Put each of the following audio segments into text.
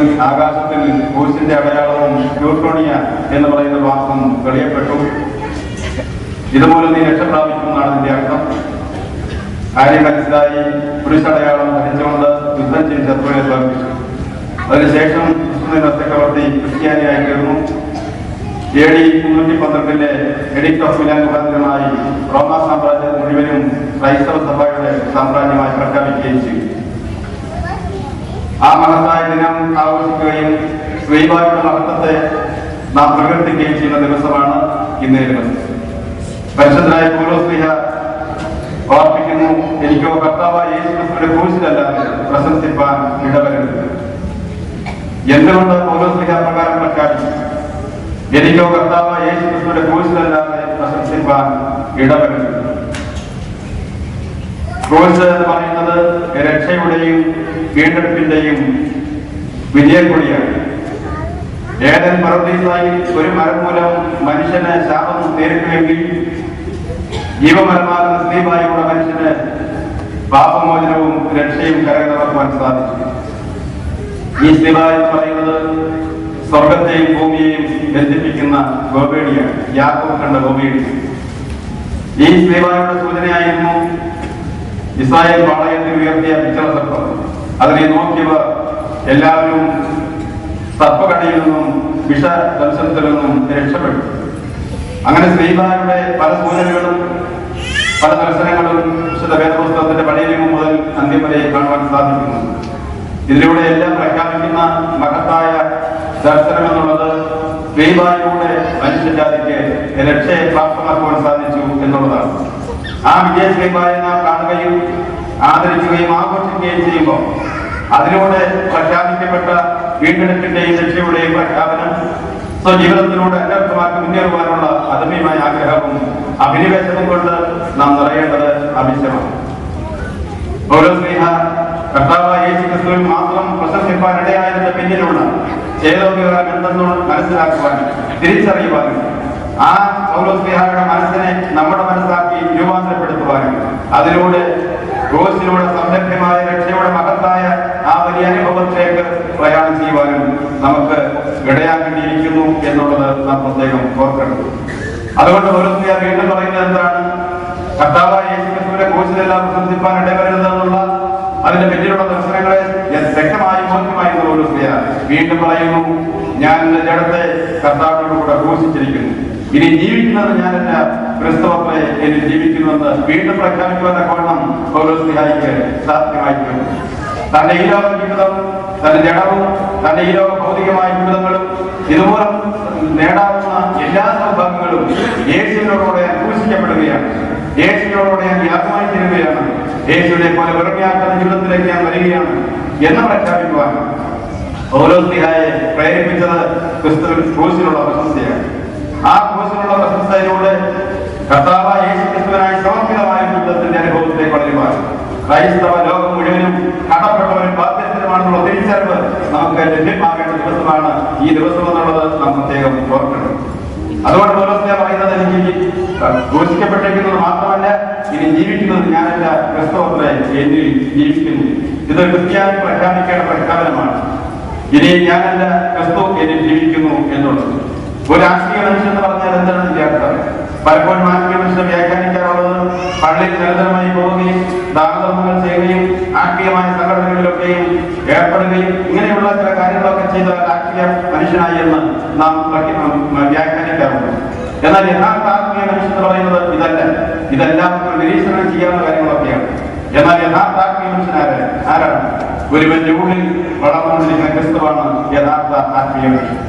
ഒടുവിൽ ആകാശത്തിൽ ക്രൂശിന്റെ അടയാളവും യൂട്രോണിയ എന്ന് പറയുന്ന വാക്കും വെളിയപ്പെട്ടു. ഇതുമൂലം നീ രക്ഷ പ്രാപിക്കുമെന്നാണ് ഇതിന്റെ അർത്ഥം. ആര്യം മനസ്സിലായി കുരിശടയാളം ധരിച്ചുകൊണ്ട് യുദ്ധം ചെയ്ത് ശത്രുവിനെ തോൽപ്പിച്ചു. അതിനുശേഷം ചക്രവർത്തി ക്രിസ്ത്യാനിയായി തീർന്നു. AD 312 എഡിക്ട് ഓഫ് മിലാൻ മുഖാന്തരമായി റോമാ സാമ്രാജ്യം മുഴുവനും ക്രൈസ്തവ സഭയുടെ സാമ്രാജ്യമായി പ്രഖ്യാപിക്കുകയും ചെയ്തു. ആ മഹത്തായ ദിനം ആഘോഷിക്കുകയും ശ്രീവായുടെ മഹത്വത്തെ നാം പ്രകീർത്തിക്കുകയും ചെയ്യുന്ന ദിവസമാണ് ഇന്നേ ദിവസം. പരിശുദ്ധനായ പൗലോസ്ലീഹ ഓർപ്പിക്കുന്നു, എനിക്കോ കർത്താവായ യേശുക്രിസ്തുവിന്റെ ക്രൂശിലല്ലാതെ പ്രശംസിപ്പാൻ ഇടവരരുത്. എന്തുകൊണ്ട് പൗലോസ്ലീഹ പ്രകാരം പ്രഖ്യാപിച്ചു? എനിക്കോ കർത്താവായ യേശുക്രിസ്തുവിന്റെ ക്രൂശിലല്ലാതെ പ്രശംസിപ്പാൻ ഇടവരരുത്. ക്രൂശ് എന്ന് പറയുന്നത് രക്ഷയുടെയും വീണ്ടെടുപ്പിന്റെയും വിജയക്കൊടിയാണ്. ഏദൻ പർദീസായിൽ ഒരു മരം മൂലം മനുഷ്യന് ശാപം നേരിട്ടുവെങ്കിൽ ജീവമരമാകുന്ന സ്ത്രീവായുള്ള മനുഷ്യന് പാപമോചനവും രക്ഷയും കരകയറുവാൻ സാധിച്ചു. ഈ സ്ത്രീവായ എന്ന് പറയുന്നത് സ്വർഗത്തെയും ഭൂമിയെയും ബന്ധിപ്പിക്കുന്ന ഗോപേടിയാണ്, യാക്കോബ് കണ്ട ഗോപേടി. ഈ സ്ത്രീവായുടെ സൂചനയായിരുന്നു ഇസ്രായേൽ പാളയത്തിൽ ഉയർത്തിയ പിച്ചള സർപ്പം. അതിനെ നോക്കിയവർ എല്ലാവരും സർപ്പകടിയിൽ നിന്നും വിഷദംശത്തിൽ നിന്നും രക്ഷപ്പെട്ടു. അങ്ങനെ ശ്രീബായുടെ പല സൂചനകളും പല ദർശനങ്ങളും വിശുദ്ധ വേദപുസ്തകത്തിന്റെ പഴയനിയമം മുതൽ അന്ത്യം വരെ കാണുവാൻ സാധിക്കുന്നു. ഇതിലൂടെ എല്ലാം പ്രഖ്യാപിക്കുന്ന മഹത്തായ ദർശനം എന്നുള്ളത് ശ്രീബായിലൂടെ മനുഷ്യജാതിക്ക് രക്ഷയെ പ്രാപ്തമാക്കുവാൻ സാധിച്ചു എന്നുള്ളതാണ്. ആ വിജയ ശ്രീബായെ നാം കാണുകയും ആദരിക്കുകയും ആഘോഷിക്കുകയും ചെയ്യുമ്പോൾ അതിലൂടെ പ്രഖ്യാപിക്കപ്പെട്ട വീണ്ടെടുപ്പിന്റെയും രക്ഷയുടെയും പ്രഖ്യാപനം സ്വജീവിതത്തിലൂടെ അനർത്ഥമാക്കി മുന്നേറുവാനുള്ള അദമ്യമായ ആഗ്രഹവും അഭിനിവേശവും കൊണ്ട് നാം നിറയേണ്ടത് ആവശ്യമാണ്. പൗലോസ്ലീഹ കർത്താവായ യേശുക്രിസ്തുവിൽ മാത്രം പ്രശംസിപ്പാൻ ഇടയായതിന്റെ പിന്നിലുള്ള ചേതോഗ്യം എന്തെന്ന് മനസ്സിലാക്കുവാനും തിരിച്ചറിയുവാനും ആ പൗലോസ്ലീഹയുടെ മനസ്സിനെ നമ്മുടെ മനസ്സാക്കി രൂപാന്തരപ്പെടുത്തുവാനും അതിലൂടെ ക്രൂശിലൂടെ സംരഭ്യമായ രക്ഷയുടെ മഹത്തായ ആ വലിയ അനുഭവത്തിലേക്ക് പ്രയാണം ചെയ്യുവാനും നമുക്ക് ഇടയാക്കേണ്ടിയിരിക്കുന്നു എന്നുള്ളത് നാം പ്രത്യേകം ഓർക്കണം. അതുകൊണ്ട് പൗലോസ്ലീഹ വീണ്ടും പറയുന്നത് എന്താണ്? കർത്താവായ യേശുക്രിസ്തുവിന്റെ ക്രൂശിലെല്ലാം പ്രശംസിപ്പാൻ ഇടവരുതെന്നുള്ള അതിന്റെ പിന്നിലുള്ള ദർശനങ്ങളെ വ്യക്തമായി ബോധ്യമായി പൗലോസ്ലീഹ വീണ്ടും പറയുന്നു, ഞാൻ എന്റെ ജഡത്തെ കർത്താവിനോട് കൂടെ ക്രൂശിച്ചിരിക്കുന്നു, ഇനി ജീവിക്കുന്നത് ഞാനല്ല, ക്രിസ്തുവേ എന്നിൽ ജീവിക്കുന്നുവെന്ന് വീണ്ടും പ്രഖ്യാപിക്കുവാൻ തക്കവണ്ണം പൗലോസ്ലീഹയ്ക്ക് സാധ്യമായിട്ടുണ്ട്. തന്റെ ഈ ലോക ജീവിതം, തന്റെ ജഡവും തന്റെ ഈ ലോക ഭൗതികമായ ജീവിതങ്ങളും ഇതുമൂലം നേടാവുന്ന എല്ലാ സൗഭാഗ്യങ്ങളും യേശുവിനോടുകൂടെ ക്രൂശിക്കപ്പെടുകയാണ്. യേശുവിനോടുകൂടെ ഞാൻ യാത്രമായി തീരുകയാണ്. യേശുവിനെ പോലെ വെറുമയാക്കുന്ന ജീവിതത്തിലേക്ക് ഞാൻ വരികയാണ് എന്ന് പ്രഖ്യാപിക്കുവാൻ പൗലോസ്ലീഹയെ പ്രേരിപ്പിച്ചത് ക്രിസ്തുവിൽ ക്രൂശിലുള്ള പ്രശംസയാണ്. ആ ക്രൂശിലുള്ള പ്രശംസയിലൂടെ കർത്താവായ യേശുക്രിസ്തുവിനായി സമർപ്പിതമായ ജീവിതത്തിന്റെ അനുഭവത്തിലേക്ക് വളരുവാൻ ക്രൈസ്തവ ലോകം മുഴുവനും കടപ്പെട്ടവരും ബാധ്യസ്ഥരുമാണെന്നുള്ള തിരിച്ചറിവ് നമുക്ക് ലഭ്യമാകേണ്ട ദിവസമാണ് ഈ ദിവസം എന്നുള്ളത് നാം പ്രത്യേകം ഓർക്കണം. അതുകൊണ്ട് പൗലോസ്ലീഹ പറയുന്നത്, എനിക്ക് ക്രൂശിക്കപ്പെട്ടിരിക്കുന്നത് മാത്രമല്ല, ഇനി ജീവിക്കുന്നത് ഞാനല്ല, ക്രിസ്തുവേ എന്നിൽ ജീവിക്കുന്നു. ഇത് ക്രിസ്ത്യാനി പ്രഖ്യാപിക്കേണ്ട പ്രഖ്യാപനമാണ്. ഇനി ഞാനല്ല, ക്രിസ്തു എന്നിൽ ജീവിക്കുന്നു എന്നുള്ളത്. ഒരു ആത്മീയ മനുഷ്യൻ എന്ന് പറഞ്ഞാൽ എന്താണ് ഇതിന്റെ അർത്ഥം? പലപ്പോഴും ആത്മീയ മനുഷ്യനെ വ്യാഖ്യാനിക്കാറുള്ളത് പള്ളിയിൽ നിരന്തരമായി പോവുകയും ദാനധർമ്മങ്ങൾ ചെയ്യുകയും ആത്മീയമായ സംഘടനകളിലൊക്കെയും ഏർപ്പെടുകയും ഇങ്ങനെയുള്ള ചില കാര്യങ്ങളൊക്കെ ചെയ്താൽ ആത്മീയ മനുഷ്യനായി എന്ന് നാം വ്യാഖ്യാനിക്കാറുണ്ട്. എന്നാൽ യഥാർത്ഥ ആത്മീയ മനുഷ്യൻ എന്ന് പറയുന്നത് ഇതല്ല. ഇതെല്ലാം നിരീക്ഷണം ചെയ്യാവുന്ന കാര്യങ്ങളൊക്കെയാണ്. എന്നാൽ യഥാർത്ഥ ആത്മീയ മനുഷ്യൻ ആരാണ്? ഒരുവന്റെ ഉള്ളിൽ വളർന്നുകൊണ്ടിരിക്കുന്ന ക്രിസ്തുവാണ് യഥാർത്ഥ ആത്മീയ മനുഷ്യൻ.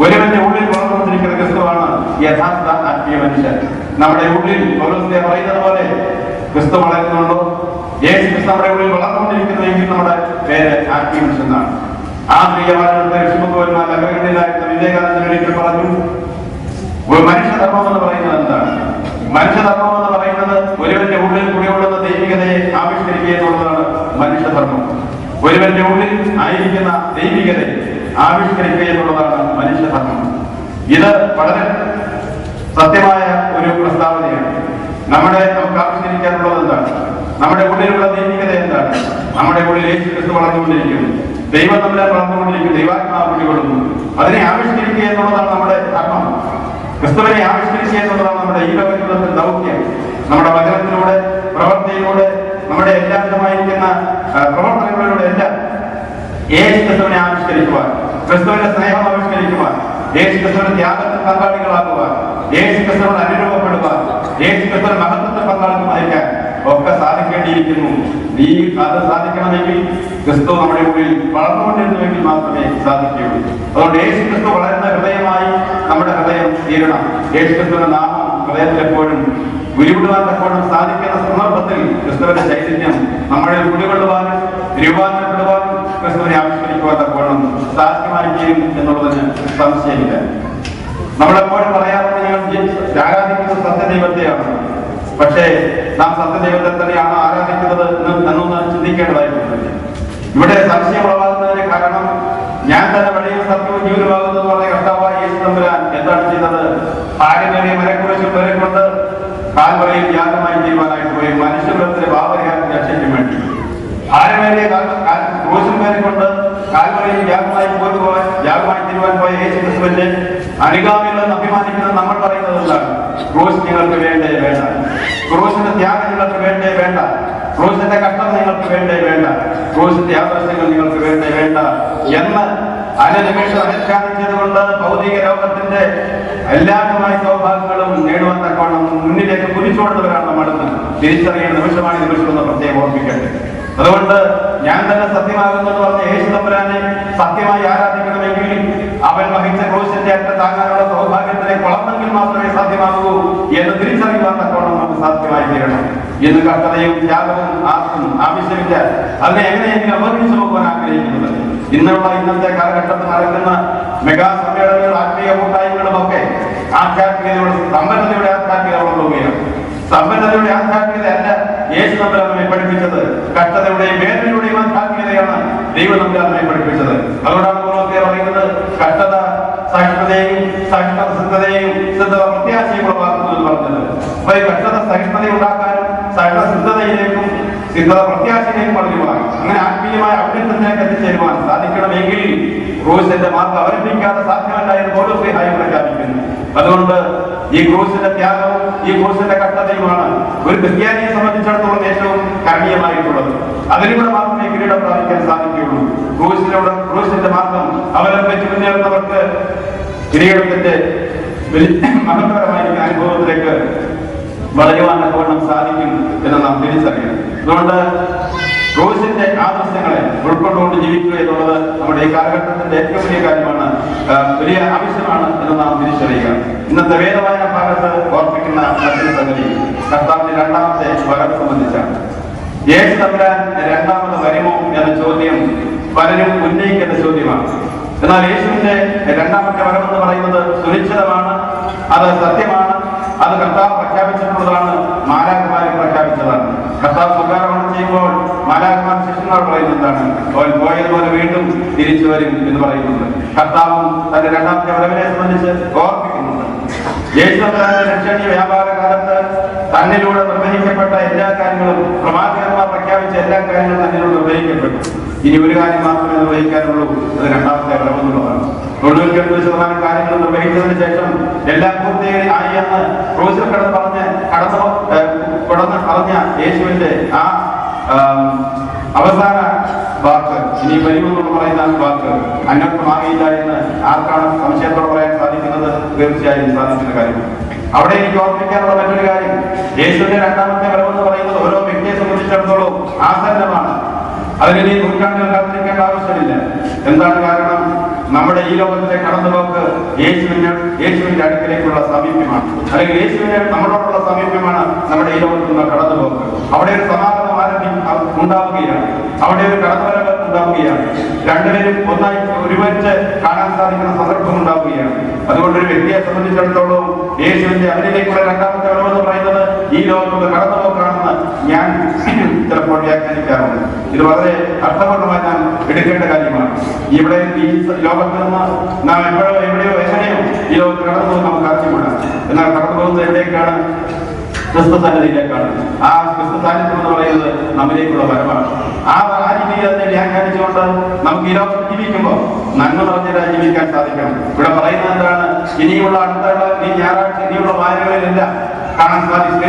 ഒരുവന്റെ ഉള്ളിൽ വളർന്നുകൊണ്ടിരിക്കുന്ന ക്രിസ്തുവാണ് യഥാർത്ഥ ആത്മീയ മനുഷ്യൻ. നമ്മുടെ ഉള്ളിൽ പൗലോസ്ലീഹ പറയുന്നത് പോലെ ക്രിസ്തു വളരുന്നുണ്ടോ? യേശു ക്രിസ്തു നമ്മുടെ ഉള്ളിൽ വളർന്നുകൊണ്ടിരിക്കുന്നുവെങ്കിൽ നമ്മുടെ പേര് ആത്മീയ മനുഷ്യൻ എന്നാണ്. ആ പ്രിയവാനത്തെ ഋഷിമുഖന്മാർ അഗ്രഹങ്ങളിലായിരുന്ന വിവേകാനന്ദൻ ഒരിക്കൽ പറഞ്ഞു, ഒരു മനുഷ്യധർമ്മം എന്ന് പറയുന്നത് എന്താണ്? മനുഷ്യധർമ്മം എന്ന് പറയുന്നത് ഒരുവന്റെ ഉള്ളിൽ കുടികൊള്ളുന്ന ദൈവികതയെ ആവിഷ്കരിക്കുക എന്നുള്ളതാണ് മനുഷ്യധർമ്മം. ഒരുവന്റെ ഉള്ളിൽ ആയിരിക്കുന്ന ദൈവികതയെ ആവിഷ്കരിക്കുക എന്നുള്ളതാണ് മനുഷ്യധർമ്മം. ഇത് വളരെ സത്യമായ ഒരു പ്രസ്താവനയാണ്. നമുക്ക് ആവിഷ്കരിക്കാനുള്ളത് എന്താണ്? നമ്മുടെ ഉള്ളിലുള്ള ദൈവികത എന്താണ്? നമ്മുടെ ഉള്ളിൽ യേശു ക്രിസ്തു വളർന്നുകൊണ്ടിരിക്കുന്നു. ദൈവം നമ്മളെ വളർന്നുകൊണ്ടിരിക്കും, ദൈവാത്മാവ് പിടികൊള്ളുന്നു. അതിനെ ആവിഷ്കരിക്കുക എന്നുള്ളതാണ് നമ്മുടെ ധർമ്മം. ക്രിസ്തുവിനെ ആവിഷ്കരിക്കുക എന്നുള്ളതാണ് നമ്മുടെ ഈ ലോകത്തിൽ ദൗത്യം. നമ്മുടെ വചനത്തിലൂടെ, പ്രവൃത്തിയിലൂടെ, നമ്മുടെ എല്ലാവിധമായിരിക്കുന്ന പ്രവർത്തനങ്ങളിലൂടെ എല്ലാം യേശു ക്രിസ്തുവിനെ ആവിഷ്കരിക്കുവാൻ, ക്രിസ്തുവിന്റെ സ്നേഹം ആവിഷ്കരിക്കുവാൻ, യേശു ക്രിസ്തുവിന്റെ ത്യാഗത്തിൽ പങ്കാളികളാക്കുവാൻ, യേശു ക്രിസ്തുവിനോട് അനുരൂപപ്പെടുവാൻ, യേശു ക്രിസ്തുവിന്റെ മഹത്വത്തിൽ പങ്കാളിത്തമായിരിക്കാൻ ഒക്കെ സാധിക്കേണ്ടിയിരിക്കുന്നു. ഈ അത് സാധിക്കണമെങ്കിൽ ക്രിസ്തു നമ്മുടെ ഉള്ളിൽ വളർന്നുകൊണ്ടിരുന്നുവെങ്കിൽ മാത്രമേ സാധിക്കുകയുള്ളൂ. അതുകൊണ്ട് യേശു ക്രിസ്തു വളരുന്ന ഹൃദയമായി നമ്മുടെ ഹൃദയം തീരണം. യേശു ക്രിസ്തുവിന്റെ നാമം ഹൃദയത്തിൽ എപ്പോഴും ഉരുവിടുവാൻ എപ്പോഴും സാധിക്കുന്ന സന്ദർഭത്തിൽ ക്രിസ്തുവിന്റെ ചൈതന്യം നമ്മളിൽ കുടികൊള്ളുവാനും രൂപാന്തരപ്പെടുവാനും ക്രിസ്തുവിനെ ആവിഷ്കരിക്കുവാൻ തക്കോണം സാധ്യമായിരിക്കും എന്നുള്ളതിന് സംശയമില്ല. നമ്മളെപ്പോഴും പറയാറുണ്ട്, ഞങ്ങൾ ആരാധിക്കുന്നത് സത്യദൈവത്തെയാണ്. പക്ഷേ നാം സത്യദൈവത്തെ തന്നെയാണ് ആരാധിക്കുന്നത് എന്നൊന്ന് ചിന്തിക്കേണ്ടതായിട്ടുണ്ട്. ഇവിടെ സംശയം ഉളവാകുന്നതിന് കാരണം ഞാൻ തന്നെ വഴിയും സത്യവും ജീവനുമാകുന്നത് പറഞ്ഞ കർത്താവായ യേശു തമ്പുരാൻ എന്താണ് ചെയ്തത്? ഭാര്യമേറിയ മരക്കുരിശും പേരെ കൊണ്ട് കാൽവറിയിൽ യാഗമായി ചെയ്യുവാനായിട്ട് പോയി മനുഷ്യകുലത്തിലെ പാപപരിഹാരം രക്ഷയ്ക്ക് വേണ്ടി ഭാര്യമേറിയ ക്രൂശും പേരെ കൊണ്ട് കാൽവറിയിൽ യാഗമായി തീരുവാൻ പോയ യേശു ക്രിസ്തുവിന്റെ അനുഗാമികളെന്ന് അഭിമാനിക്കുന്നത് നമ്മൾ പറയുന്നത് എന്താണ്? ക്രൂശ് നിങ്ങൾക്ക് വേണ്ടേ വേണ്ട, ക്രൂശിന്റെ ത്യാഗം നിങ്ങൾക്ക് വേണ്ടേ വേണ്ട, ക്രൂശിന്റെ കഷ്ടം നിങ്ങൾക്ക് വേണ്ടേ വേണ്ട, ക്രൂശിന്റെ ആദർശങ്ങൾ നിങ്ങൾക്ക് വേണ്ടേ വേണ്ട എന്ന് അനുനിമിഷം അനുഷ്ഠാനിച്ചതുകൊണ്ട് ഭൗതിക ലോകത്തിന്റെ എല്ലാവിധമായ സൗഭാഗ്യങ്ങളും നേടുവാൻ തക്കവണ്ണം മുന്നിലേക്ക് കുതിച്ചുകൊണ്ടവരാണ് നമ്മളെന്ന് തിരിച്ചറിയേണ്ട നിമിഷമാണ് ഈ നിമിഷം എന്ന് പ്രത്യേകം ഓർമ്മിക്കട്ടെ. അതുകൊണ്ട് ഞാൻ തന്നെ സത്യമാകുന്നെന്ന് പറഞ്ഞ യേശു തമ്പുരാനെ സത്യമായി ആരാധിക്കണമെങ്കിൽ അവൻ വഹിച്ച ക്രൂശിന്റെ അറ്റ താങ്ങാനുള്ള സൗഭാഗ്യത്തിലേക്ക് വളർന്നെങ്കിൽ മാത്രമേ സാധ്യമാകൂ എന്ന് തിരിച്ചറിയുവാൻ തക്കവണ്ണം നമുക്ക് സാധ്യമായി തീരണം. ഇന്ന് കഷ്ടതയും ത്യാഗവും ആർക്കും ആവശ്യമില്ല. അതിനെ എങ്ങനെയെങ്കിലും അവഗണിച്ചു പോകാൻ ആഗ്രഹിക്കുന്നത് ഇന്നത്തെ കാലഘട്ടത്തിൽ നടക്കുന്ന മെഗാ സമ്മേളനങ്ങളും ആത്മീയ കൂട്ടായ്മകളും ഒക്കെ ആധ്യാത്മികതയുടെ സമ്പന്നതയുടെ ആധ്യാത്മികത വളർന്നുകയാണ്. സമ്പന്നതയുടെ ആധ്യാത്മികത അല്ല യേശു തമ്പുരാൻ നമ്മെ പഠിപ്പിച്ചത്, കഷ്ടതയുടെയും വേദനയുടെയും ആധ്യാത്മികതയാണ് ദൈവം തമ്പുരാൻ നമ്മെ പഠിപ്പിച്ചത്. അതുകൊണ്ടാണ് പറയുന്നത് കഷ്ടത സഹിഷ്ണുതയും സഹിഷ്ണുതയും സിദ്ധത പ്രത്യാശയും ഉളവാക്കുന്നു എന്ന് പറഞ്ഞത്. അപ്പൊ ഈ കഷ്ടത സഹിഷ്ണുത ഉണ്ടാക്കാനും സഹിഷ്ണുതയിലേക്കും സിദ്ധത പ്രത്യാശയിലേക്കും വളരുവാൻ, അങ്ങനെ ആത്മീയമായ ഔന്നത്യത്തിലേക്ക് എത്തിച്ചേരുവാൻ സാധിക്കണമെങ്കിൽ ക്രൂശിന്റെ മാർഗം അവലംബിക്കാതെ സാധ്യമല്ല എന്ന് പൗലോസ് പ്രഖ്യാപിക്കുന്നു. അതുകൊണ്ട് ഈ ക്രൂശിന്റെ ത്യാഗവും ഈ ക്രൂശിന്റെ കഷ്ടതയുമാണ് ഒരു ക്രിസ്ത്യാനിയെ സംബന്ധിച്ചിടത്തോളം ഏറ്റവും കരണീയമായിട്ടുള്ളത്. അതിലൂടെ മാത്രമേ കിരീടം പ്രാപിക്കാൻ സാധിക്കുകയുള്ളൂ. ക്രൂശിന്റെ മാർഗം അവലംബിച്ച് മുന്നേറുന്നവർക്ക് കിരീടത്തിന്റെ മഹത്വകരമായിരിക്കുന്ന അനുഭവത്തിലേക്ക് വളരുവാൻ തക്കവണ്ണം സാധിക്കും എന്ന് നാം തിരിച്ചറിയണം. അതുകൊണ്ട് ക്രൂശിന്റെ ആദർശങ്ങളെ ഉൾക്കൊണ്ടുകൊണ്ട് ജീവിക്കുക എന്നുള്ളത് നമ്മുടെ ഈ കാലഘട്ടത്തിന്റെ ഏറ്റവും വലിയ കാര്യമാണ്, വലിയ ആവശ്യമാണ് എന്ന് നാം തിരിച്ചറിയുക. ഇന്നത്തെ വേദവായന ഭാഗത്ത് ഓർപ്പിക്കുന്ന മറ്റൊരു സംഗതി കർത്താവിന്റെ രണ്ടാമത്തെ വരവ് സംബന്ധിച്ചാണ്. യേശു തമ്പുരാൻ രണ്ടാമത് വരുമോ എന്ന ചോദ്യം പലരും ഉന്നയിക്കുന്ന ചോദ്യമാണ്. എന്നാൽ യേശുവിന്റെ രണ്ടാമത്തെ വരവെന്ന് പറയുന്നത് സുനിശ്ചിതമാണ്, അത് സത്യമാണ്, അത് കർത്താവ് പ്രഖ്യാപിച്ചിട്ടുള്ളതാണ്, മാലാഖമാരെ പ്രഖ്യാപിച്ചതാണ്. കർത്താവ് സ്വർഗ്ഗാരോഹണം ചെയ്യുമ്പോൾ മാലാഖമാർ ശിഷ്യന്മാർ പറയുന്നത് എന്താണ്? അവൻ പോയതുപോലെ വീണ്ടും തിരിച്ചു വരും എന്ന് പറയുന്നുണ്ട്. കർത്താവും തന്റെ രണ്ടാമത്തെ വരവിനെ സംബന്ധിച്ച് ഓർപ്പിക്കുന്നുണ്ട്. യേശു തമ്പുരാന്റെ രക്ഷണീയ വ്യാപാര കാലത്ത് തന്നിലൂടെ നിർവഹിക്കപ്പെട്ട എല്ലാ കാര്യങ്ങളും, പ്രവാചകന്മാർ പ്രഖ്യാപിച്ച എല്ലാ കാര്യങ്ങളും തന്നിലൂടെ നിർവഹിക്കപ്പെട്ടു. ഇനി ഒരു കാര്യം മാത്രമേ നിർവഹിക്കാനുള്ളൂ, അത് രണ്ടാമത്തെ വരവെന്നുള്ളതാണ്. 99% കാര്യങ്ങൾ നിർവഹിച്ചതിന് ശേഷം എല്ലാം പൂർത്തിയായി എന്ന് ക്രൂശിൽ പറഞ്ഞ യേശുവിന്റെ ആ അവസാന വാക്ക്, ഇനി വരുമെന്നുള്ള പറയുന്ന വാക്ക് അന്വർത്ഥമാകില്ല എന്ന് ആർക്കാണ് സംശയത്തോടെ പറയാൻ സാധിക്കുന്നത്? തീർച്ചയായും സാധിക്കുന്ന കാര്യമാണ്. അവിടെ എനിക്ക് ഓർമ്മിക്കാനുള്ള മറ്റൊരു കാര്യം, യേശുവിന്റെ രണ്ടാമത്തെ വരവെന്ന് പറയുന്നത് ഓരോ വ്യക്തിയെ സംബന്ധിച്ചിടത്തോളം ആസന്നമാണ്. അതിന് നൂറ്റാണ്ടുകൾ കാത്തിരിക്കേണ്ട ആവശ്യമില്ല. എന്താണ് കാരണം? നമ്മുടെ ഈ ലോകത്തിലെ കടന്നുപോക്ക് യേശുവിന്റെ അടുക്കലേക്കുള്ള സമീപ്യമാണ്, അല്ലെങ്കിൽ യേശുവിനെ നമ്മളോടുള്ള സമീപ്യമാണ് നമ്മുടെ ഈ ലോകത്തുള്ള കടന്നുപോക്ക്. അവിടെ ഒരു സമാഗമം ഉണ്ടാവുകയാണ്, അവിടെ ഒരു കടന്നുവരവ് ഉണ്ടാവുകയാണ്, രണ്ടുപേരും ഒന്നായി ഒരുമിച്ച് കാണാൻ സാധിക്കുന്ന സന്ദർഭം ഉണ്ടാവുകയാണ്. അതുകൊണ്ട് ഒരു വ്യക്തിയെ സംബന്ധിച്ചിടത്തോളം യേശുവിന്റെ അവരിലേക്കുള്ള രണ്ടാമത്തെ വരവെന്ന് പറയുന്നത് ഈ ലോകത്തുള്ള കടന്നുപോക്കാണെന്ന് ഞാൻ ചിലപ്പോൾ വ്യാഖ്യാനിക്കാറുണ്ട്. ഇത് വളരെ അർത്ഥപൂർണ്ണമായി നാം എടുക്കേണ്ട കാര്യമാണ്. ഇവിടെ ഈ ലോകത്ത് നിന്ന് നാം എവിടെയോ എങ്ങനെയോ ഈ ലോകത്ത് കടന്നു പോകുന്നത് നമുക്ക് അറിഞ്ഞുകൂടാ. എന്നാൽ കടന്നു പോകുന്നത് എവിടേക്കാണ്? ക്രിസ്തു സന്നിധിയിലേക്കാണ്. ആ ക്രിസ്തു സാന്നിധ്യം എന്ന് പറയുന്നത് നമ്മിലേക്കുള്ള വരവാണ്. ആ രീതിയിൽ അതിനെ വ്യാഖ്യാനിച്ചുകൊണ്ട് നമുക്ക് ഈ ലോകത്ത് ജീവിക്കുമ്പോൾ നന്മ നിറഞ്ഞതായി ജീവിക്കാൻ സാധിക്കണം. ഇവിടെ പറയുന്നത് എന്താണ്? ഇനിയുള്ള ഈ ഞായറാഴ്ച ഇനിയുള്ള വായനകളിലെല്ലാം കാണാൻ സാധിക്കും.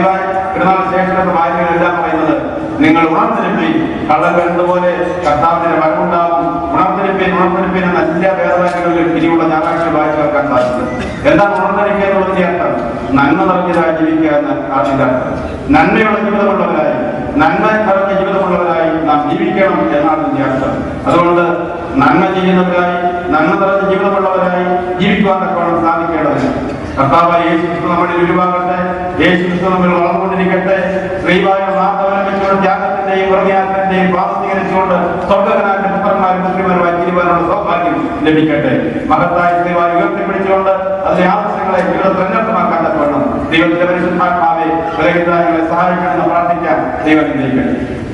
പെരുന്നാൾ ശേഷത്തെ വായനകളിലെല്ലാം പറയുന്നത് നിങ്ങൾ ഉണർന്നിരിപ്പീൻ, കള്ളൻ വരുന്നതുപോലെ കർത്താവിന്റെ വരവുണ്ടാകും, ഉണർന്നിരിപ്പീൻ ഉണർന്നിരിപ്പീൻ എന്ന എല്ലാ വേദവാക്യങ്ങളിൽ ഇനിയുള്ള ഞായറാഴ്ച വായിച്ചു കേൾക്കാൻ സാധിക്കും. എന്താണ് ഉണർന്നിരിക്കുക എന്നുള്ളതിന്റെ അർത്ഥം? നന്മ നിറഞ്ഞതായി ജീവിക്കുക എന്ന അതിന്റെ അർത്ഥം. നന്മയുള്ള ജീവിതമുള്ളവരായി, നന്മ നിറഞ്ഞ ജീവിതമുള്ളവരായി നാം ജീവിക്കണം എന്നാണ് ഇതിന്റെ അർത്ഥം. അതുകൊണ്ട് നന്മ ചെയ്യുന്നവരായി, നന്മ നിറഞ്ഞ ജീവിതമുള്ളവരായി ജീവിക്കുവാൻ തക്കവണ്ണം സാധിക്കേണ്ടതില്ല. കർത്താവായ യേശു ക്രിസ്തു നമ്മളിൽ ഉരുവാകട്ടെ. യേശു ക്രിസ്തു നമ്മൾ വളർന്നുകൊണ്ടിരിക്കട്ടെ. ശ്രീവായ മാതാവിനെച്ചുകൊണ്ട് ത്യാഗത്തിന്റെയും പ്രജ്ഞാനത്തിന്റെയും പാപസ്വീകരിച്ചുകൊണ്ട് സ്വർഗ്ഗകനായ പുത്രന്മാരും പുത്രിമാരുമായി തീരുവാനുള്ള സൗഭാഗ്യം ലഭിക്കട്ടെ. മഹത്തായ ശ്രീവായ ഉയർത്തിപ്പിടിച്ചുകൊണ്ട് അതിലെ ആവശ്യങ്ങളെ ജീവിതത്തിൽ അന്വർത്ഥമാക്കാൻ തക്കവണ്ണം ദൈവത്തിന്റെ പരിശുദ്ധാത്മാവെ ഞങ്ങളെ സഹായിക്കണമെന്ന് പ്രാർത്ഥിക്കാൻ ദൈവം അനുഗ്രഹിക്കട്ടെ.